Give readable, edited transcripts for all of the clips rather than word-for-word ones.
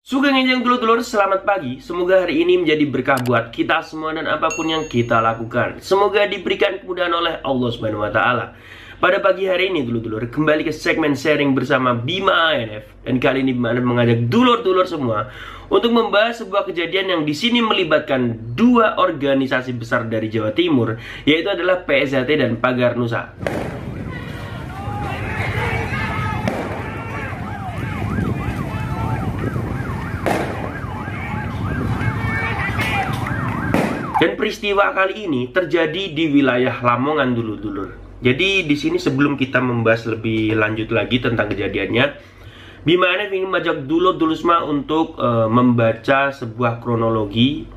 Sugeng Enjang dulur-dulur, selamat pagi. Semoga hari ini menjadi berkah buat kita semua dan apapun yang kita lakukan. Semoga diberikan kemudahan oleh Allah Subhanahu wa Ta'ala. Pada pagi hari ini dulur-dulur, kembali ke segmen sharing bersama Bima ANF. Dan kali ini Bima ANF mengajak dulur-dulur semua untuk membahas sebuah kejadian yang di sini melibatkan dua organisasi besar dari Jawa Timur, yaitu adalah PSHT dan Pagar Nusa. Dan peristiwa kali ini terjadi di wilayah Lamongan dulur-dulur. Jadi di sini sebelum kita membahas lebih lanjut lagi tentang kejadiannya, Bima ANF ingin mengajak dulur-dulur semua untuk membaca sebuah kronologi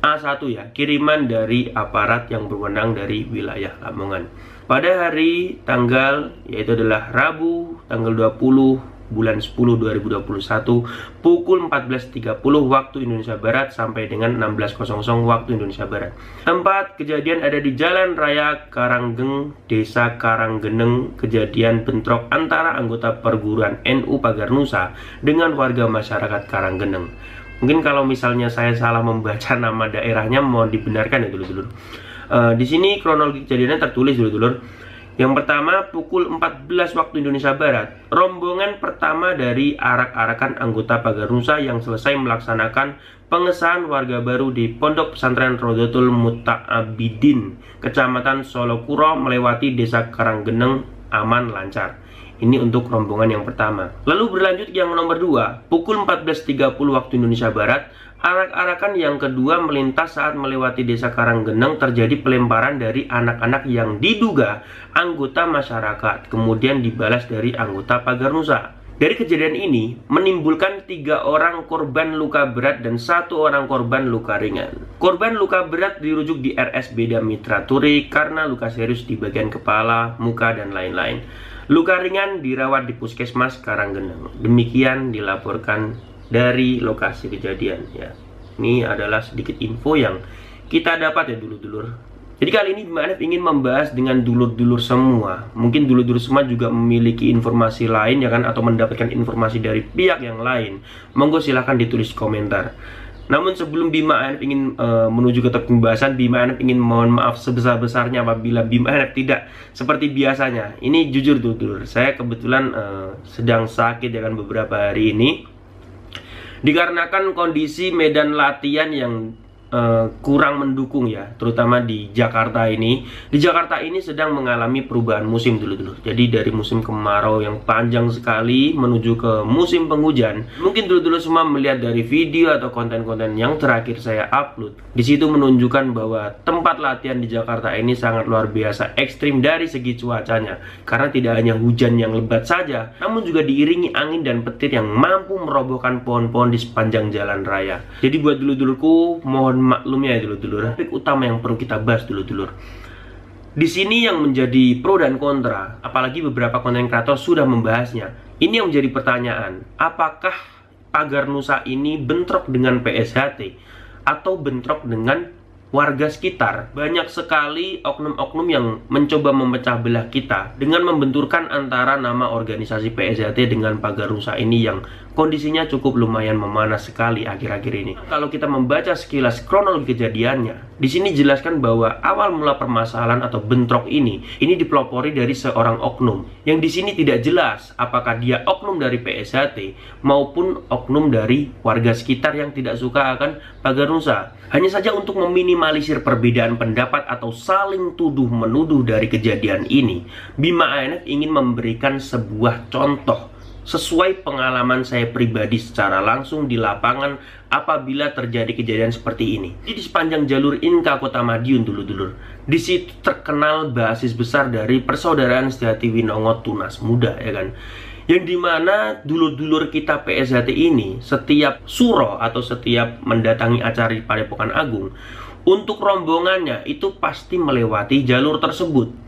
A1 ya, kiriman dari aparat yang berwenang dari wilayah Lamongan. Pada hari tanggal, yaitu adalah Rabu tanggal 20 bulan 10 2021 pukul 14.30 waktu Indonesia Barat sampai dengan 16.00 waktu Indonesia Barat. Tempat kejadian ada di Jalan Raya Karanggeng, Desa Karanggeneng. Kejadian bentrok antara anggota perguruan NU Pagar Nusa dengan warga masyarakat Karanggeneng. Mungkin kalau misalnya saya salah membaca nama daerahnya mohon dibenarkan ya dulur-dulur. Di sini kronologi kejadiannya tertulis dulur-dulur. Yang pertama, pukul 14 waktu Indonesia Barat, rombongan pertama dari arak-arakan anggota Pagar Nusa yang selesai melaksanakan pengesahan warga baru di Pondok Pesantren Rodotul Muta'abidin, Kecamatan Solokuro, melewati Desa Karanggeneng aman lancar. Ini untuk rombongan yang pertama. Lalu berlanjut yang nomor 2, pukul 14.30 waktu Indonesia Barat, arak-arakan yang kedua melintas saat melewati Desa Karanggeneng. Terjadi pelemparan dari anak-anak yang diduga anggota masyarakat, kemudian dibalas dari anggota Pagar Nusa. Dari kejadian ini menimbulkan 3 orang korban luka berat dan 1 orang korban luka ringan. Korban luka berat dirujuk di RSPD Mitra Turi karena luka serius di bagian kepala, muka, dan lain-lain. Luka ringan dirawat di Puskesmas Karanggeneng. Demikian dilaporkan dari lokasi kejadian ya. Ini adalah sedikit info yang kita dapat ya dulur-dulur. Jadi kali ini Bima ANF ingin membahas dengan dulur-dulur semua. Mungkin dulur-dulur semua juga memiliki informasi lain ya kan, atau mendapatkan informasi dari pihak yang lain. Monggo silahkan ditulis komentar. Namun sebelum Bima ANF ingin menuju ke topik pembahasan, Bima ANF ingin mohon maaf sebesar-besarnya apabila Bima ANF tidak seperti biasanya. Ini jujur dulur, saya kebetulan sedang sakit ya kan beberapa hari ini, dikarenakan kondisi medan latihan yang kurang mendukung ya, terutama di Jakarta ini. Di Jakarta ini sedang mengalami perubahan musim dulur-dulur. Jadi dari musim kemarau yang panjang sekali menuju ke musim penghujan. Mungkin dulur-dulur semua melihat dari video atau konten-konten yang terakhir saya upload. Di situ menunjukkan bahwa tempat latihan di Jakarta ini sangat luar biasa ekstrim dari segi cuacanya. Karena tidak hanya hujan yang lebat saja, namun juga diiringi angin dan petir yang mampu merobohkan pohon-pohon di sepanjang jalan raya. Jadi buat dulur-dulurku, mohon maklumnya ya dulur-dulur. Topik utama yang perlu kita bahas dulur-dulur. Di sini yang menjadi pro dan kontra, apalagi beberapa konten kreator sudah membahasnya. Ini yang menjadi pertanyaan, apakah Pagar Nusa ini bentrok dengan PSHT atau bentrok dengan warga sekitar? Banyak sekali oknum-oknum yang mencoba memecah belah kita dengan membenturkan antara nama organisasi PSHT dengan Pagar Nusa ini yang kondisinya cukup lumayan memanas sekali akhir-akhir ini. Kalau kita membaca sekilas kronologi kejadiannya, di sini dijelaskan bahwa awal mula permasalahan atau bentrok ini dipelopori dari seorang oknum yang di sini tidak jelas apakah dia oknum dari PSHT maupun oknum dari warga sekitar yang tidak suka akan Pagar Nusa. Hanya saja untuk meminimalisir perbedaan pendapat atau saling tuduh-menuduh dari kejadian ini, Bima ANF ingin memberikan sebuah contoh sesuai pengalaman saya pribadi secara langsung di lapangan apabila terjadi kejadian seperti ini. Di sepanjang jalur Inka Kota Madiun dulur-dulur, di situ terkenal basis besar dari Persaudaraan Sejatiwinongo Tunas Muda ya kan. Yang dimana dulur-dulur kita PSHT ini setiap suro atau setiap mendatangi acara di Padepokan Agung, untuk rombongannya itu pasti melewati jalur tersebut.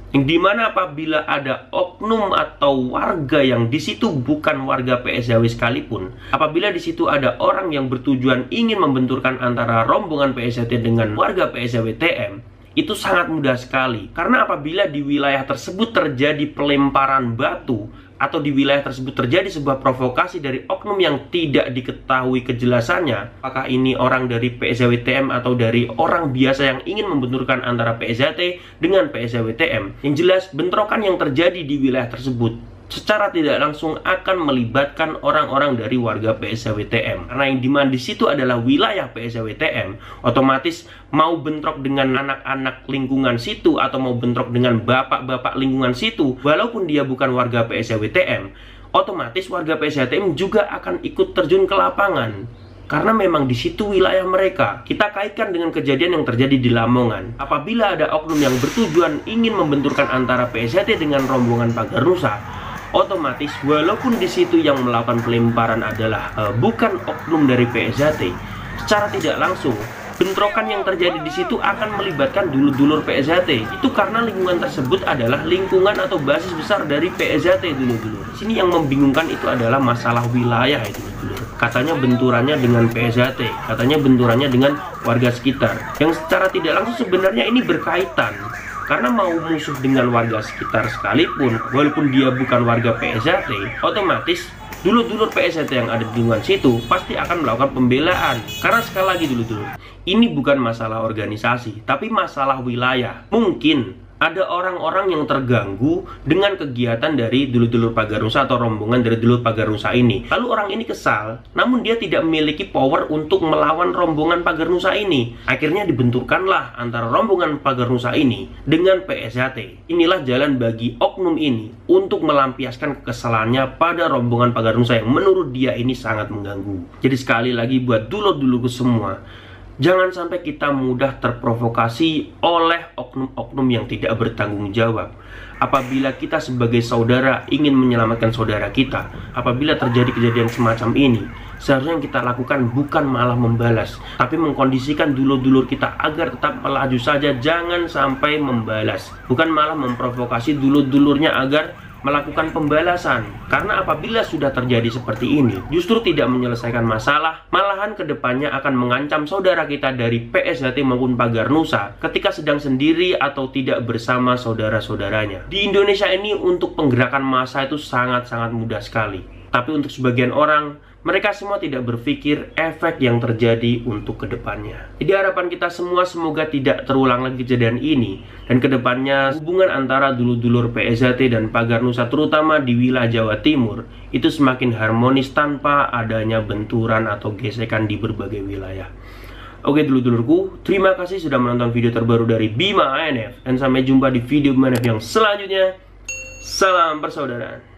Yang dimana apabila ada oknum atau warga yang di situ bukan warga PSHW sekalipun, apabila di situ ada orang yang bertujuan ingin membenturkan antara rombongan PSHT dengan warga PSHW TM, itu sangat mudah sekali. Karena apabila di wilayah tersebut terjadi pelemparan batu atau di wilayah tersebut terjadi sebuah provokasi dari oknum yang tidak diketahui kejelasannya, apakah ini orang dari PSZWTM atau dari orang biasa yang ingin membenturkan antara PSZT dengan PSZWTM, yang jelas bentrokan yang terjadi di wilayah tersebut secara tidak langsung akan melibatkan orang-orang dari warga PSZWTM. Karena yang dimana di situ adalah wilayah PSZWTM, otomatis mau bentrok dengan anak-anak lingkungan situ atau mau bentrok dengan bapak-bapak lingkungan situ, walaupun dia bukan warga PSZWTM, otomatis warga PSZWTM juga akan ikut terjun ke lapangan. Karena memang di situ wilayah mereka. Kita kaitkan dengan kejadian yang terjadi di Lamongan. Apabila ada oknum yang bertujuan ingin membenturkan antara PSZT dengan rombongan Pagar Nusa, otomatis walaupun di situ yang melakukan pelemparan adalah bukan oknum dari PSZT, secara tidak langsung bentrokan yang terjadi di situ akan melibatkan dulur-dulur PSZT. Itu karena lingkungan tersebut adalah lingkungan atau basis besar dari PSZT dulur-dulur. Sini yang membingungkan itu adalah masalah wilayah itu dulur. Katanya benturannya dengan PSZT, katanya benturannya dengan warga sekitar, yang secara tidak langsung sebenarnya ini berkaitan. Karena mau musuh dengan warga sekitar sekalipun, walaupun dia bukan warga PSZT, otomatis dulur-dulur PSZT yang ada di lingkungan situ pasti akan melakukan pembelaan. Karena sekali lagi dulur-dulur, ini bukan masalah organisasi, tapi masalah wilayah. Mungkin ada orang-orang yang terganggu dengan kegiatan dari dulur-dulur Pagar Nusa atau rombongan dari dulur Pagar Nusa ini. Lalu orang ini kesal, namun dia tidak memiliki power untuk melawan rombongan Pagar Nusa ini. Akhirnya dibenturkanlah antara rombongan Pagar Nusa ini dengan PSZT. Inilah jalan bagi oknum ini untuk melampiaskan kekesalannya pada rombongan Pagar Nusa yang menurut dia ini sangat mengganggu. Jadi sekali lagi buat dulur-dulurku semua, jangan sampai kita mudah terprovokasi oleh oknum-oknum yang tidak bertanggung jawab. Apabila kita sebagai saudara ingin menyelamatkan saudara kita, apabila terjadi kejadian semacam ini, seharusnya yang kita lakukan bukan malah membalas, tapi mengkondisikan dulur-dulur kita agar tetap melaju saja, jangan sampai membalas. Bukan malah memprovokasi dulur-dulurnya agar melakukan pembalasan. Karena apabila sudah terjadi seperti ini, justru tidak menyelesaikan masalah, malahan kedepannya akan mengancam saudara kita dari PSZT maupun Pagar Nusa ketika sedang sendiri atau tidak bersama saudara-saudaranya. Di Indonesia ini untuk penggerakan massa itu sangat-sangat mudah sekali. Tapi untuk sebagian orang, mereka semua tidak berpikir efek yang terjadi untuk kedepannya. Jadi harapan kita semua semoga tidak terulang lagi kejadian ini, dan kedepannya hubungan antara dulur-dulur PSZT dan Pagar Nusa terutama di wilayah Jawa Timur itu semakin harmonis tanpa adanya benturan atau gesekan di berbagai wilayah. Oke dulur-dulurku, terima kasih sudah menonton video terbaru dari Bima ANF, dan sampai jumpa di video Bima ANF yang selanjutnya. Salam persaudaraan.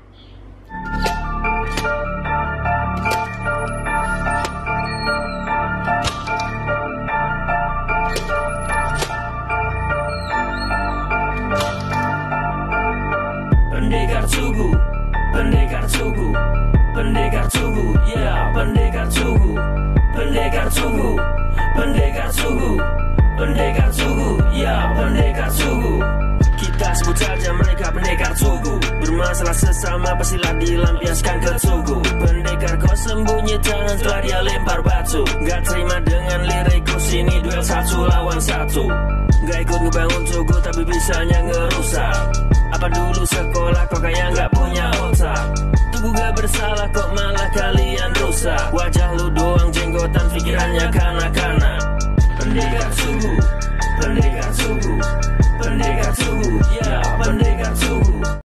Pendekar suku, pendekar suku, pendekar suku, ya pendekar suku, pendekar suku, pendekar suku, pendekar suku, ya pendekar suku. Kita sebut saja mereka pendekar suku, bermasalah sesama pastilah dilampiaskan ke suku. Pendekar kau sembunyi tangan setelah dia lempar batu, gak terima dengan lirikku sini duel 1 lawan 1. Gak ikut ngebangun suku tapi bisanya ngerusak. Apa dulu sekolah kok kayak gak punya